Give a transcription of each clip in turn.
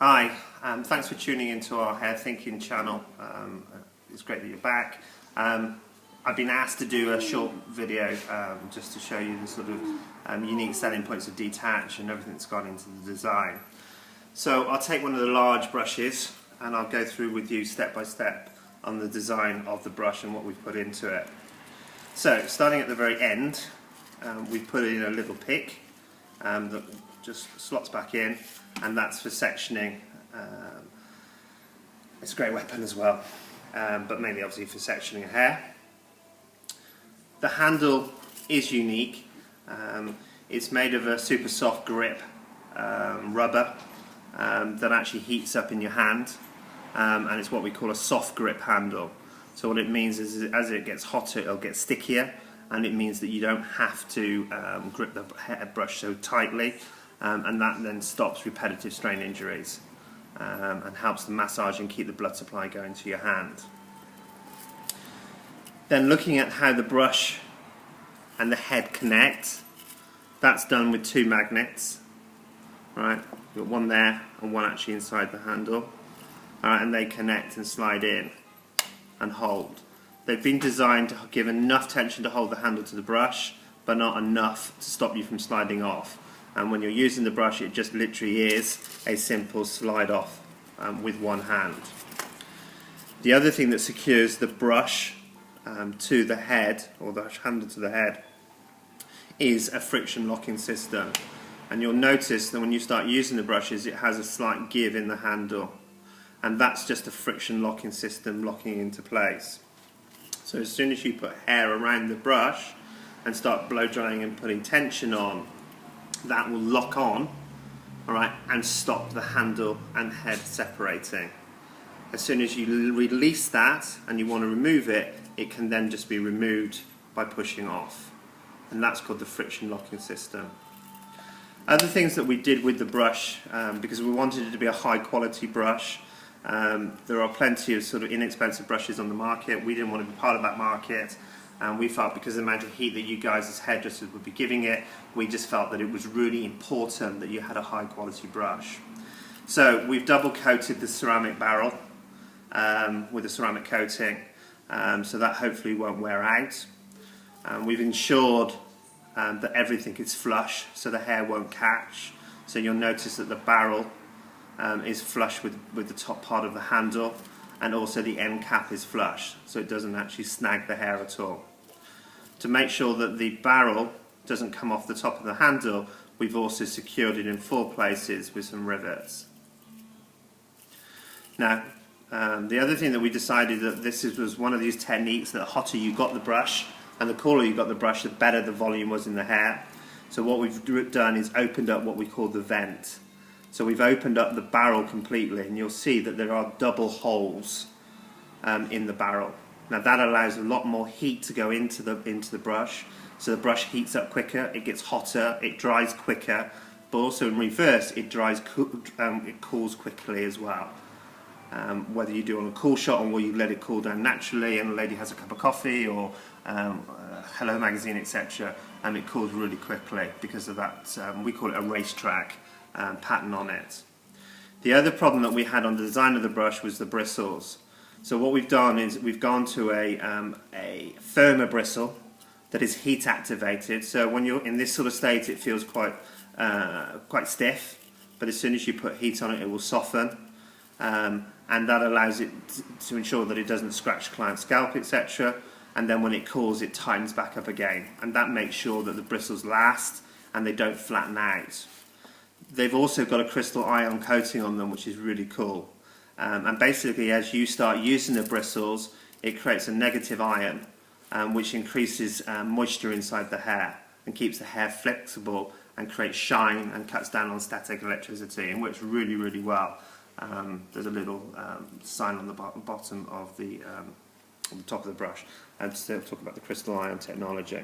Hi, thanks for tuning into our Hair Thinking channel. It's great that you're back. I've been asked to do a short video just to show you the sort of unique selling points of Dtach and everything that's gone into the design. So I'll take one of the large brushes and I'll go through with you step by step on the design of the brush and what we've put into it. So starting at the very end, we've put in a little pick that just slots back in, and that's for sectioning. It's a great weapon as well, but mainly obviously for sectioning hair. The handle is unique. It's made of a super soft grip rubber that actually heats up in your hand, and it's what we call a soft grip handle. So what it means is as it gets hotter, it'll get stickier, and it means that you don't have to grip the brush so tightly, and that then stops repetitive strain injuries and helps the massage and keep the blood supply going to your hand. Then looking at how the brush and the head connect, that's done with two magnets. Right, you've got one there and one actually inside the handle. Alright, and they connect and slide in and hold. They've been designed to give enough tension to hold the handle to the brush, but not enough to stop you from sliding off. And when you're using the brush, it just literally is a simple slide off with one hand. The other thing that secures the brush to the head, or the handle to the head, is a friction locking system. And you'll notice that when you start using the brushes, it has a slight give in the handle, and that's just a friction locking system locking into place. So as soon as you put hair around the brush and start blow drying and putting tension on, that will lock on, alright, and stop the handle and head separating. As soon as you release that and you want to remove it, it can then just be removed by pushing off. And that's called the friction locking system. Other things that we did with the brush, because we wanted it to be a high quality brush, there are plenty of sort of inexpensive brushes on the market. We didn't want to be part of that market, and we felt because of the amount of heat that you guys as hairdressers would be giving it, we just felt that it was really important that you had a high quality brush. So we've double coated the ceramic barrel with a ceramic coating, so that hopefully won't wear out. We've ensured that everything is flush, so the hair won't catch. So you'll notice that the barrel is flush with the top part of the handle, and also the end cap is flush, so it doesn't actually snag the hair at all. To make sure that the barrel doesn't come off the top of the handle, we've also secured it in 4 places with some rivets. Now, the other thing that we decided that this was one of these techniques that the hotter you got the brush and the cooler you got the brush, the better the volume was in the hair. So what we've done is opened up what we call the vent. So we've opened up the barrel completely, and you'll see that there are double holes in the barrel. Now that allows a lot more heat to go into the brush, so the brush heats up quicker, it gets hotter, it dries quicker, but also in reverse it it cools quickly as well. Whether you do on a cool shot or you let it cool down naturally and the lady has a cup of coffee or Hello Magazine, etc., and it cools really quickly because of that, we call it a racetrack pattern on it. The other problem that we had on the design of the brush was the bristles. So what we've done is we've gone to a firmer bristle that is heat activated. So when you're in this sort of state, it feels quite stiff, but as soon as you put heat on it, it will soften, and that allows it to ensure that it doesn't scratch client's scalp, etc. And then when it cools, it tightens back up again, and that makes sure that the bristles last and they don't flatten out. They've also got a crystal ion coating on them, which is really cool. And basically, as you start using the bristles, it creates a negative ion, which increases moisture inside the hair and keeps the hair flexible and creates shine and cuts down on static electricity, and works really, really well. There's a little sign on the bottom of the on the top of the brush, and still talk about the crystal ion technology.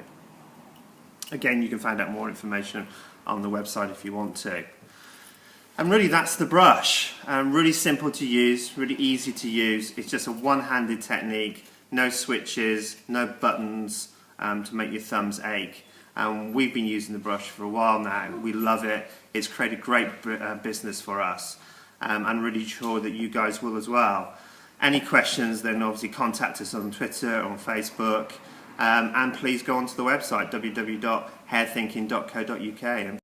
Again, you can find out more information on the website if you want to. And really that's the brush. Really simple to use, really easy to use. It's just a one-handed technique, no switches, no buttons to make your thumbs ache. We've been using the brush for a while now. We love it. It's created great business for us. and really sure that you guys will as well. Any questions, then obviously contact us on Twitter, on Facebook, and please go onto the website www.hairthinking.co.uk.